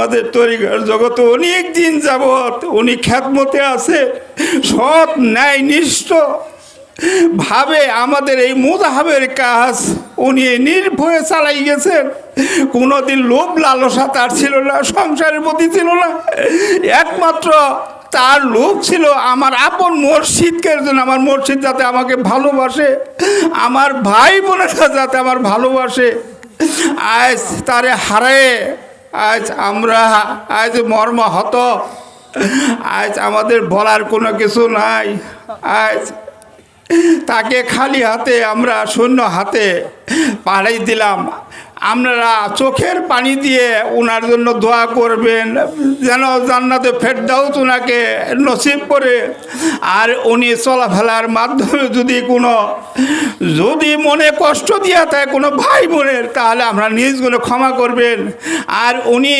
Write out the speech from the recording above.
আমাদের তরিকার জগতে অনেক দিন যাবৎ উনি খ্যাতমতে আছে, সৎ ন্যায়নিষ্ঠ ভাবে আমাদের এই মুজাহাবের কাজ উনি নির্ভয়ে চালাই গেছেন। কোনোদিন লোভ লালসা তার ছিল না, সংসারের প্রতি ছিল না। একমাত্র তার লোভ ছিল আমার আপন মসজিদকে জন্য, আমার মসজিদ যাতে আমাকে ভালোবাসে, আমার ভাই বোনেরা যাতে আমার ভালোবাসে। আজ তারে হারায় আজ আমরা আজ মর্মাহত। আজ আমাদের বলার কোনো কিছু নাই। আজ তাকে খালি হাতে আমরা শূন্য হাতে পাঠাই দিলাম। আপনারা চোখের পানি দিয়ে ওনার জন্য দোয়া করবেন যেন জান্নাতে ফেরদাউস ওনাকে নসিব করে। আর উনি চলাফেলার মাধ্যমে যদি মনে কষ্ট দিয়া থাকে কোনো ভাই বোনের, তাহলে আমরা নিজ গুণে ক্ষমা করবেন। আর উনি